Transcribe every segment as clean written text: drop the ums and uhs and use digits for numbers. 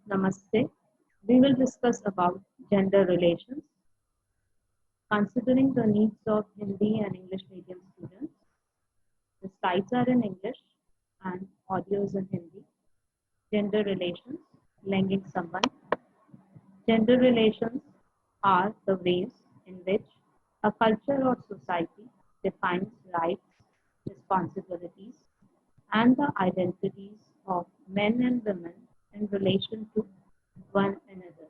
Namaste. We will discuss about gender relations, considering the needs of Hindi and English medium students. The slides are in English and audio is in Hindi. Gender relations, Laingik Sambandh. Gender relations are the ways in which a culture or society defines rights, responsibilities, and the identities of men and women in relation to one another.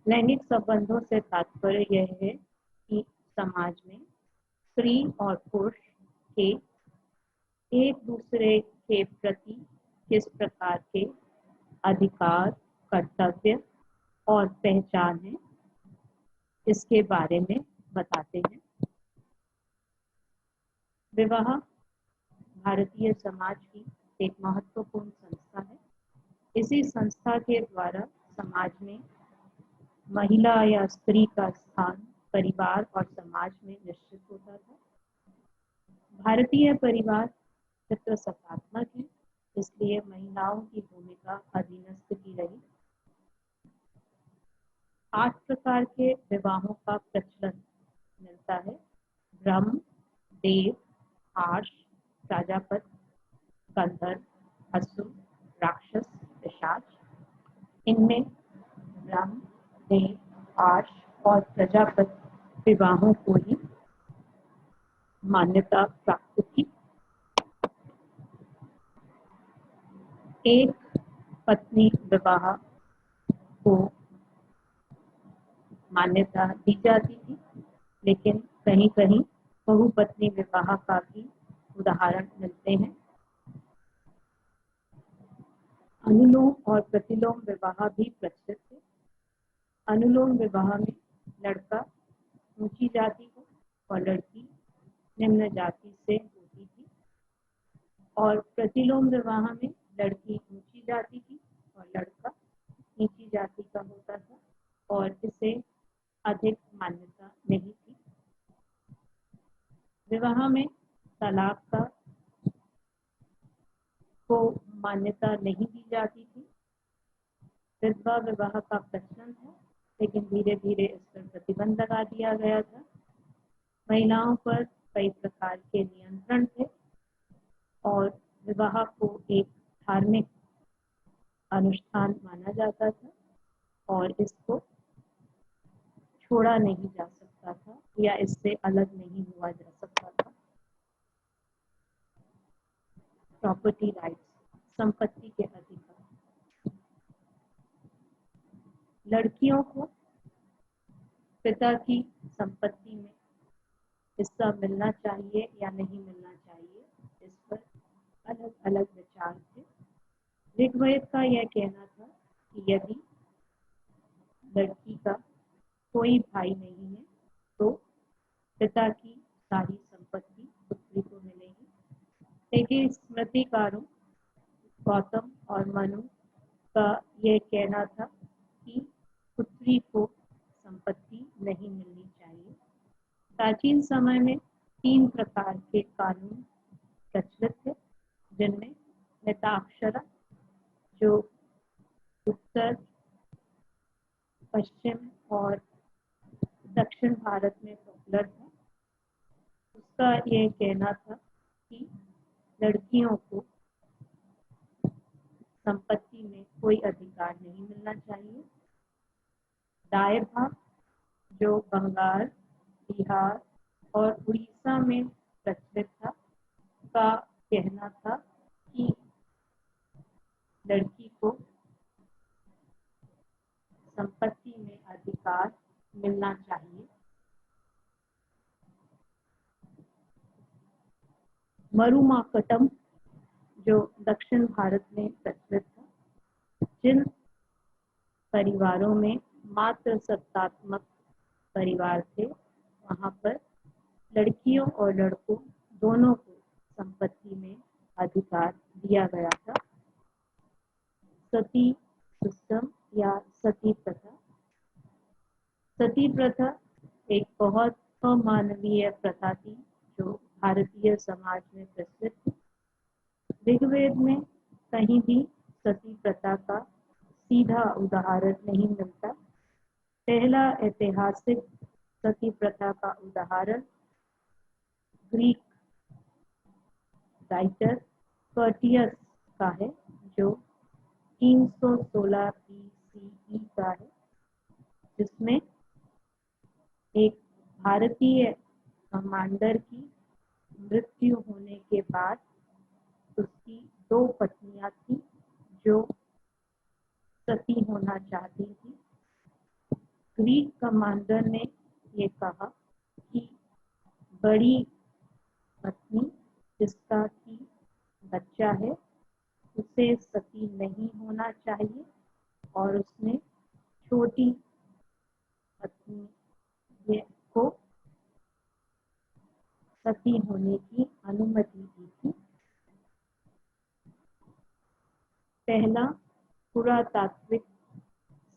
लैंगिक संबंधों से तात्पर्य यह है कि समाज में स्त्री और पुरुष के एक दूसरे के प्रति किस प्रकार के अधिकार, कर्तव्य और पहचान है, इसके बारे में बताते हैं। विवाह भारतीय समाज की एक महत्वपूर्ण संस्था है। इसी संस्था के द्वारा समाज में महिला या स्त्री का स्थान परिवार और समाज में निश्चित होता था। भारतीय परिवार पितृसत्तात्मक है, इसलिए महिलाओं की भूमिका अधीनस्थ की रही। 8 प्रकार के विवाहों का प्रचलन मिलता है। ब्रह्म, देव, आर्ष, प्रजापत, गंधर्व, असुर, राक्षस, पिशाच। इनमें ब्रह्म, देव, आर्ष और प्रजापत विवाहों को ही मान्यता प्राप्त थी। एक पत्नी विवाह को मान्यता दी जाती थी, लेकिन कहीं कहीं बहुपत्नी विवाह का भी उदाहरण मिलते हैं। अनुलोम और प्रतिलोम विवाह भी प्रचलित थे। अनुलोम विवाह में लड़का ऊंची जाति को और लड़की निम्न जाति से होती थी, और प्रतिलोम विवाह में लड़की ऊंची जाति की और लड़का नीची जाति का होता था, और इसे अधिक मान्यता नहीं थी। विवाह में तलाक को मान्यता नहीं दी जाती थी। विधवा विवाह का प्रचलन है, लेकिन धीरे धीरे इस पर प्रतिबंध लगा दिया गया था। महिलाओं पर कई प्रकार के नियंत्रण थे और विवाह को एक धार्मिक अनुष्ठान माना जाता था और इसको छोड़ा नहीं जा सकता था या इससे अलग नहीं हुआ जा सकता था। प्रॉपर्टी राइट्स, संपत्ति के अधिकार। लड़कियों को पिता की संपत्ति में हिस्सा मिलना चाहिए या नहीं मिलना चाहिए, इस पर अलग अलग विचार थे। ऋग्वेद का यह कहना था कि यदि लड़की का कोई भाई नहीं है तो पिता की सारी संपत्ति पुत्री को मिलेगी। लेकिन स्मृतिकारों गौतम और मनु का यह कहना था कि पुत्री को संपत्ति नहीं मिलनी चाहिए। प्राचीन समय में 3 प्रकार के कानून प्रचलित थे, जिनमें मिताक्षरा, जो उत्तर, पश्चिम और दक्षिण भारत में पॉपुलर था, उसका यह कहना था कि लड़कियों को संपत्ति में कोई अधिकार नहीं मिलना चाहिए। दाय भाग, जो बंगाल, बिहार और उड़ीसा में प्रचलित था, का कहना था कि लड़की को संपत्ति में अधिकार मिलना चाहिए। मरुमाकटम, जो दक्षिण भारत में प्रचलित था, जिन परिवारों में मात्र सत्तात्मक परिवार थे, वहां पर लड़कियों और लड़कों दोनों को संपत्ति में अधिकार दिया गया था। सती सिस्टम या सती प्रथा। सती प्रथा एक बहुत अमानवीय प्रथा थी जो भारतीय समाज में प्रचलित थी। ऋग्वेद में कहीं भी सती प्रथा का सीधा उदाहरण नहीं मिलता। पहला ऐतिहासिक सती प्रथा का उदाहरण ग्रीक राइटर कर्टियस का है, जो 316 BCE का है, जिसमें एक भारतीय कमांडर की मृत्यु होने के बाद उसकी 2 पत्नियां थीं जो सती होना चाहती थी। ग्रीक कमांडर ने ये कहा कि बड़ी पत्नी जिसका कि बच्चा है उसे सती नहीं होना चाहिए, और उसने छोटी पत्नी को सती होने की अनुमति दी थी। पहला पुरातात्विक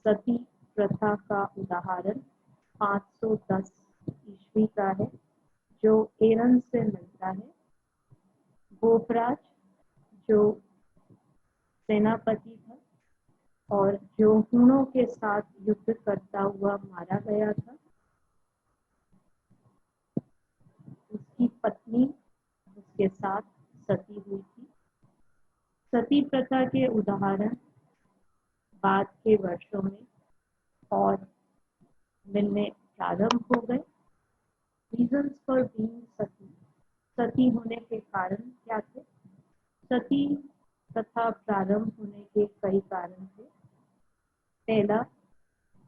सती प्रथा का उदाहरण 510 ईस्वी का है, जो एरन से मिलता है। गोपराज जो सेनापति था और जो हूणों के साथ युद्ध करता हुआ मारा गया था, उसकी पत्नी उसके साथ सती हुई थी। सती प्रथा के उदाहरण बाद के वर्षों में और मिलने प्रारंभ हो गए। रीजंस फॉर बीइंग सती, सती होने के कारण क्या थे? सती प्रथा प्रारंभ होने के कई कारण थे। पहला,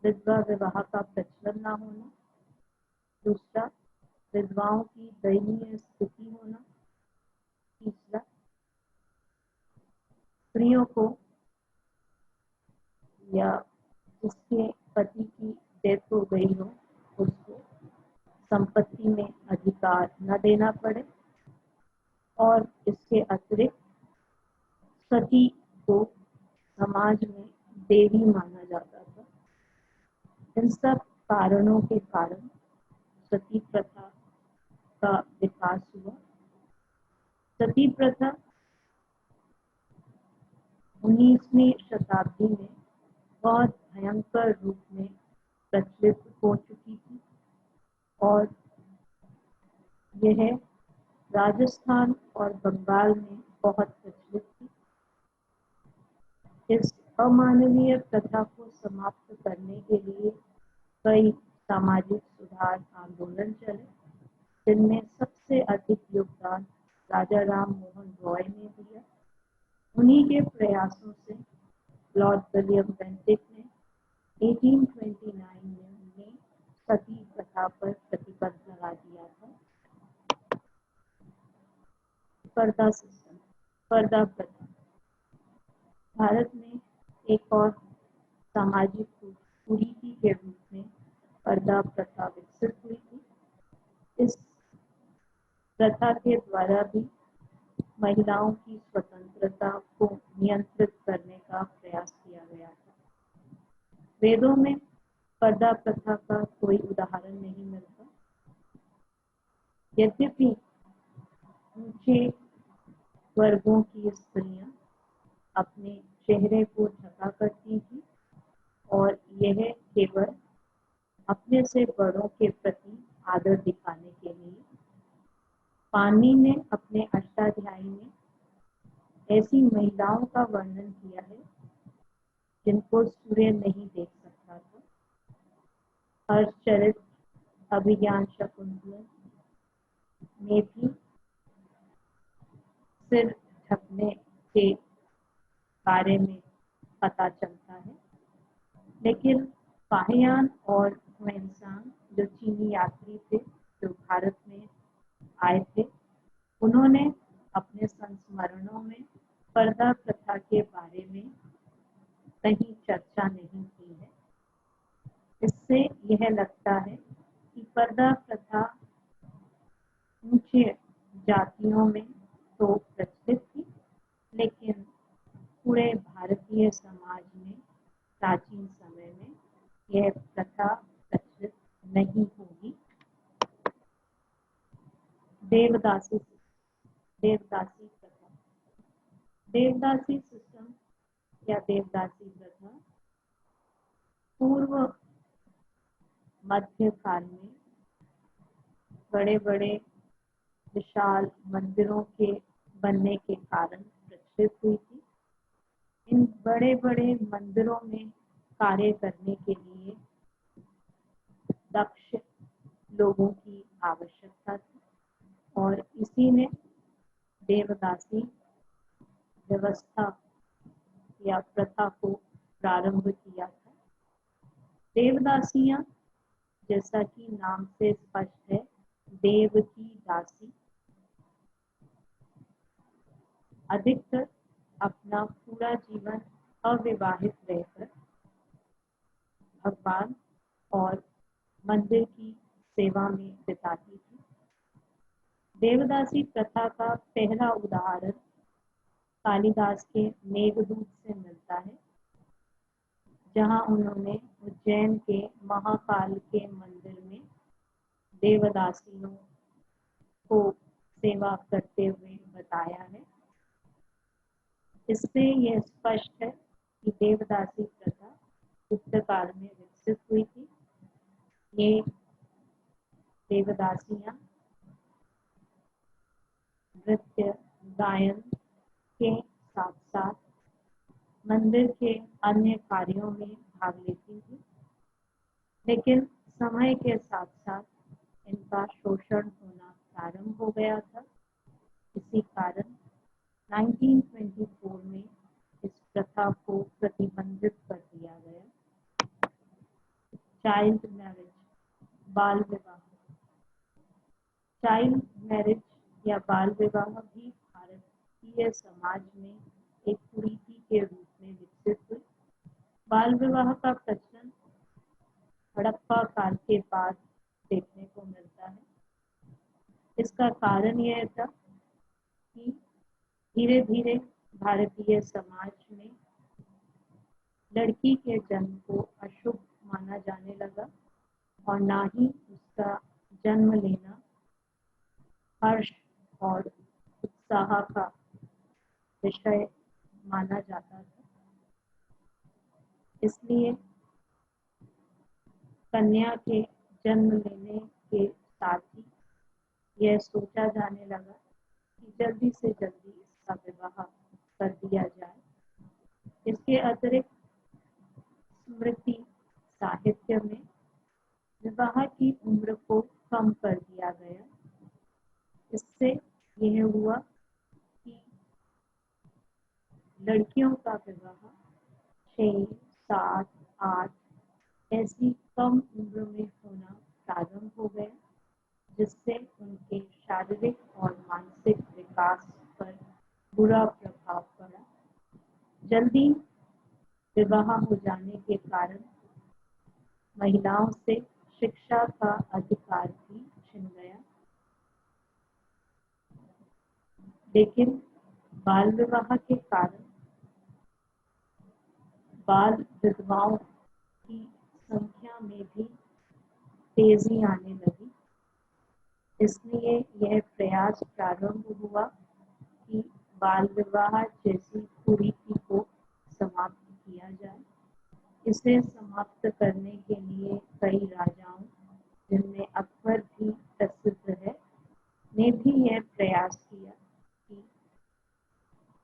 विधवा विवाह का प्रचलन न होना। दूसरा, विधवाओं की दयनीय स्थिति होना। तीसरा, स्त्रियों को या जिसके पति की डेथ हो गई हो उसको संपत्ति में अधिकार न देना पड़े। और इसके अतिरिक्त सती को समाज में देवी माना जाता था। इन सब कारणों के कारण सती प्रथा का विकास हुआ। सती प्रथा 19वीं शताब्दी में बहुत भयंकर रूप में प्रचलित हो चुकी थी और यह राजस्थान और बंगाल में बहुत प्रचलित थी। इस अमानवीय प्रथा को समाप्त करने के लिए कई सामाजिक सुधार आंदोलन चले, जिनमें सबसे अधिक योगदान राजा राम मोहन रॉय ने दिया। उन्हीं के प्रयासों से लॉर्ड विलियम बेंटिक ने 1829 में सती प्रथा पर प्रतिबंध लगा दिया था। पर्दा सिस्टम, पर्दा प्रथा भारत में एक और सामाजिक कुरीति के रूप में पर्दा प्रथा विकसित हुई थी। इस प्रथा के द्वारा भी महिलाओं की स्वतंत्रता को नियंत्रित करने का प्रयास किया गया था। वेदों में पर्दा प्रथा का कोई उदाहरण नहीं मिलता। यद्यपि ऊंचे वर्गों की स्त्रियां अपने चेहरे को ढका करती थी और यह केवल अपने से बड़ों के प्रति आदर दिखाने के लिए। पाणिनि ने अपने अष्टाध्यायी में ऐसी महिलाओं का वर्णन किया है जिनको सूर्य नहीं देख सकता था। हर्षचरित अभिज्ञान शकुंतलम में भी सिर ढकने के बारे में पता चलता है, लेकिन फाहियान और ह्वेनसांग जो चीनी यात्री थे जो भारत में आए थे, उन्होंने अपने संस्मरणों में पर्दा प्रथा के बारे में कहीं चर्चा नहीं की है। इससे यह लगता है कि पर्दा प्रथा ऊंचे जातियों में तो प्रचलित थी, लेकिन पूरे भारतीय समाज में प्राचीन समय में यह प्रथा प्रचलित नहीं होगी। देवदासी प्रथा, देवदासी सिस्टम या देवदासी प्रथा पूर्व मध्य काल में बड़े बड़े विशाल मंदिरों के बनने के कारण प्रचलित हुई थी। इन बड़े बड़े मंदिरों में कार्य करने के लिए दक्ष लोगों की आवश्यकता थी और इसी ने देवदासी व्यवस्था या प्रथा को प्रारंभ किया था। देवदासियां, जैसा कि नाम से स्पष्ट है, देव की दासी, अधिकतर अपना पूरा जीवन अविवाहित रहकर भगवान और मंदिर की सेवा में बिताती थी। देवदासी प्रथा का पहला उदाहरण कालिदास के मेघदूत से मिलता है, जहां उन्होंने उज्जैन के महाकाल के मंदिर में देवदासियों को सेवा करते हुए बताया है। इससे यह स्पष्ट है कि देवदासी प्रथा गुप्त काल में विकसित हुई थी। ये देवदासियां नृत्य गायन के साथ साथ मंदिर के अन्य कार्यों में भाग लेती थी, लेकिन समय के साथ साथ इनका शोषण होना प्रारंभ हो गया था। इसी कारण 1924 में इस प्रथा को प्रतिबंधित कर दिया गया। चाइल्ड मैरिज, बाल विवाह। चाइल्ड मैरिज या बाल विवाह भी भारतीय समाज में एक कुरीति के रूप में विकसित हुई। बाल विवाह का प्रचलन हड़प्पा काल के बाद देखने को मिलता है। इसका कारण यह था कि धीरे धीरे भारतीय समाज में लड़की के जन्म को अशुभ माना जाने लगा और ना ही उसका जन्म लेना हर्ष और उत्साह का विषय माना जाता था। इसलिए कन्या के जन्म लेने के साथ ही यह सोचा जाने लगा कि जल्दी से जल्दी इसका विवाह कर दिया जाए। इसके अतिरिक्त स्मृति साहित्य में विवाह की उम्र को कम कर दिया गया। इससे यह हुआ कि लड़कियों का विवाह 6, 7, 8 ऐसी कम उम्र में होना प्रारंभ हो गया, जिससे उनके शारीरिक और मानसिक विकास पर बुरा प्रभाव पड़ा। जल्दी विवाह हो जाने के कारण महिलाओं से शिक्षा का अधिकार भी छिन गया। लेकिन बाल विवाह के कारण बाल विधवाओं की संख्या में भी तेजी आने लगी। इसलिए यह प्रयास प्रारंभ हुआ कि बाल विवाह जैसी कुरीति को समाप्त किया जाए। इसे समाप्त करने के लिए कई राजाओं, जिनमें अकबर भी प्रसिद्ध है, ने भी यह प्रयास किया कि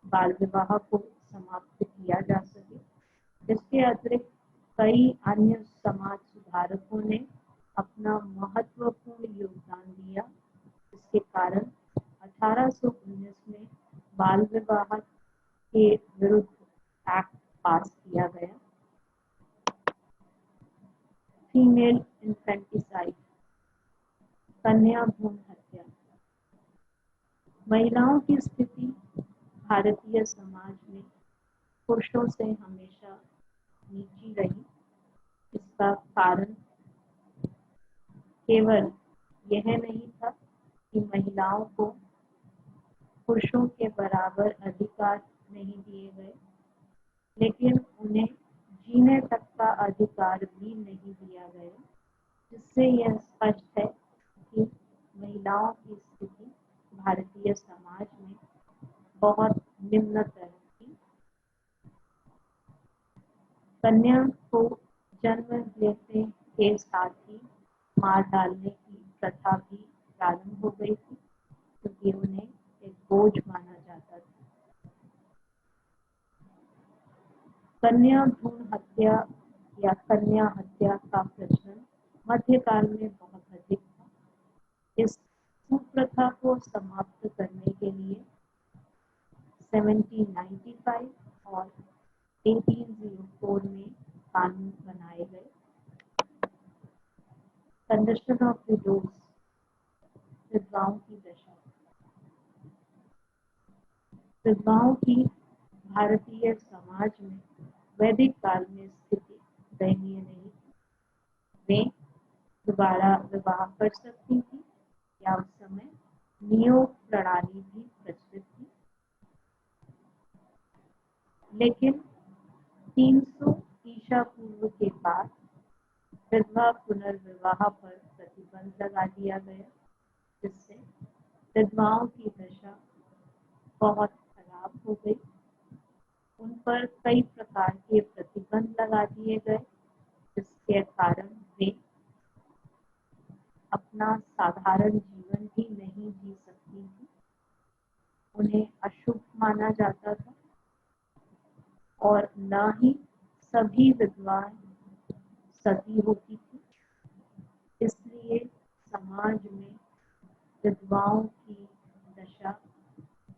बाल विवाह को समाप्त किया जा सके। इसके अतिरिक्त कई अन्य समाज सुधारकों ने अपना महत्वपूर्ण योगदान दिया, जिसके कारण 1819 में बाल विवाह के विरुद्ध एक्ट पास किया गया। फीमेल इन्फेंटिसाइड, कन्या भ्रूण हत्या। महिलाओं की स्थिति भारतीय समाज में पुरुषों से हमेशा नीची रही। इसका कारण केवल यह नहीं था कि महिलाओं को पुरुषों के बराबर अधिकार नहीं दिए गए, लेकिन उन्हें जीने तक का अधिकार भी नहीं दिया गया, जिससे यह स्पष्ट है कि महिलाओं की स्थिति भारतीय समाज में बहुत निम्नतर थी। कन्या को जन्म लेने के साथ ही मार डालने की प्रथा भी प्रारंभ हो गई थी, क्योंकि उन्हें एक बोझ माना जाता था। कन्या भ्रूण हत्या या कन्या हत्या का प्रचलन मध्यकाल में बहुत अधिक था। इस कुप्रथा को समाप्त करने के लिए 1795 और 1804 में कानून बनाए गए। कंडीशन ऑफ विडोज, विधवाओं की दशा। विधवाओं की भारतीय समाज में वैदिक काल में स्थिति दयनीय नहीं थी। वे दोबारा विवाह कर सकती थी या उस समय नियोग प्रणाली भी प्रचलित थी, लेकिन 300 ईसा पूर्व के बाद विधवा पुनर्विवाह पर प्रतिबंध लगा दिया गया, जिससे विधवाओं की दशा बहुत खराब हो गई। उन पर कई प्रकार के प्रतिबंध लगा दिए गए, जिसके कारण वे अपना साधारण जीवन भी नहीं जी सकती थी। उन्हें अशुभ माना जाता था और न ही सभी विधवाएं सती होती थी। इसलिए समाज में विधवाओं की दशा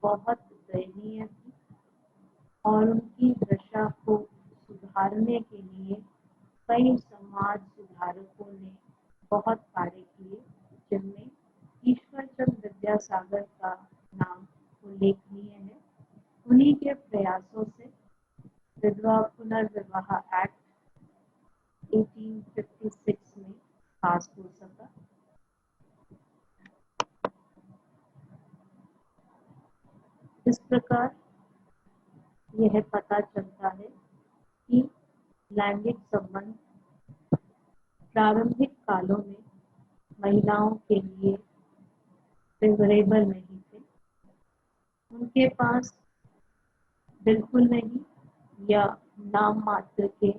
बहुत दयनीय थी और उनकी दशा को सुधारने के लिए कई समाज सुधारकों ने बहुत कार्य किए, जिनमें ईश्वरचंद्र विद्यासागर का नाम उल्लेखनीय है। उन्हीं के प्रयासों से विधवा पुनर्विवाह एक्ट 1856 में पास हो सका। इस प्रकार यह पता चलता है कि लैंगिक संबंध प्रारंभिक कालों में महिलाओं के लिए फेवरेबल नहीं थे। उनके पास बिल्कुल नहीं या नाम मात्र के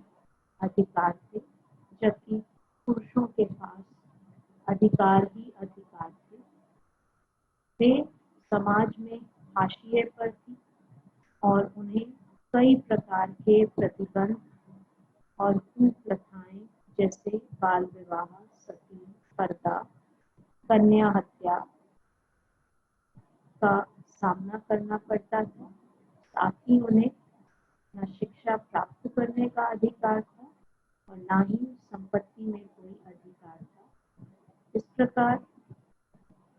अधिकार थे, जबकि पुरुषों के पास अधिकार ही अधिकार थे। वे समाज में हाशिए पर थी और उन्हें कई प्रकार के प्रतिबंध और कुप्रथाएं जैसे बाल विवाह, सती, पर्दा, कन्या हत्या का सामना करना पड़ता था। साथ ही उन्हें न शिक्षा प्राप्त करने का अधिकार था और न ही संपत्ति में कोई अधिकार था। इस प्रकार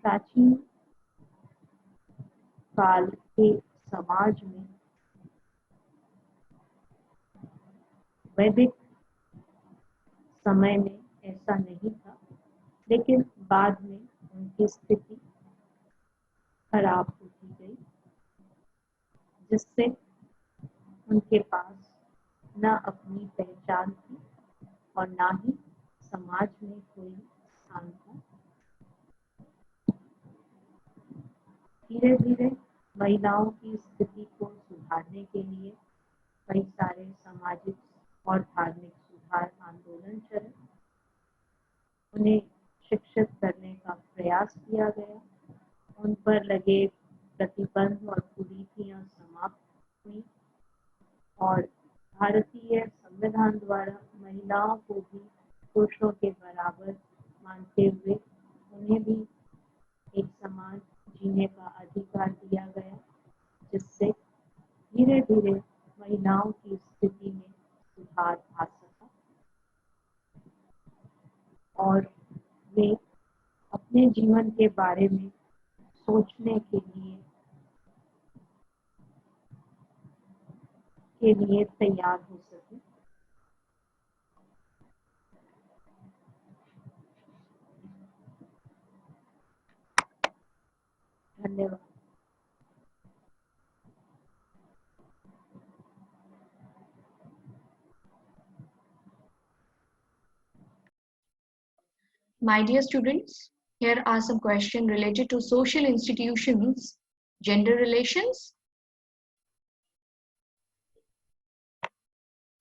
प्राचीन काल के समाज में वैदिक समय में ऐसा नहीं था, लेकिन बाद में उनकी स्थिति खराब होती गई, जिससे उनके पास न अपनी पहचान थी और न ही समाज में कोई स्थान था। धीरे धीरे महिलाओं की स्थिति को सुधारने के लिए कई सारे सामाजिक और धार्मिक सुधार आंदोलन चले। उन्हें शिक्षित करने का प्रयास किया गया। उन पर लगे प्रतिबंध और कुरीतियां समाप्त हुई और भारतीय संविधान द्वारा महिलाओं को भी पुरुषों के बराबर मानते हुए उन्हें भी एक समान जीने का अधिकार दिया गया, जिससे धीरे धीरे महिलाओं की स्थिति में सुधार आ सका और वे अपने जीवन के बारे में सोचने के लिए तैयार हो सके। धन्यवाद। My dear students, here are some questions related to social institutions, gender relations.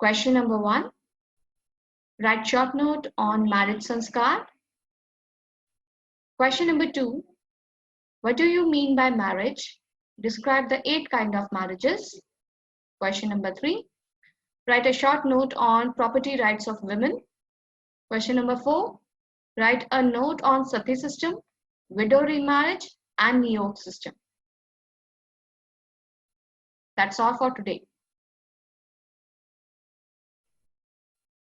Question number 1. Write short note on marriage sanskar. Question number 2. What do you mean by marriage? Describe the 8 kinds of marriages. Question number 3. Write a short note on property rights of women. Question number 4. Write a note on sati system, widow remarriage, and niyog system. That's all for today.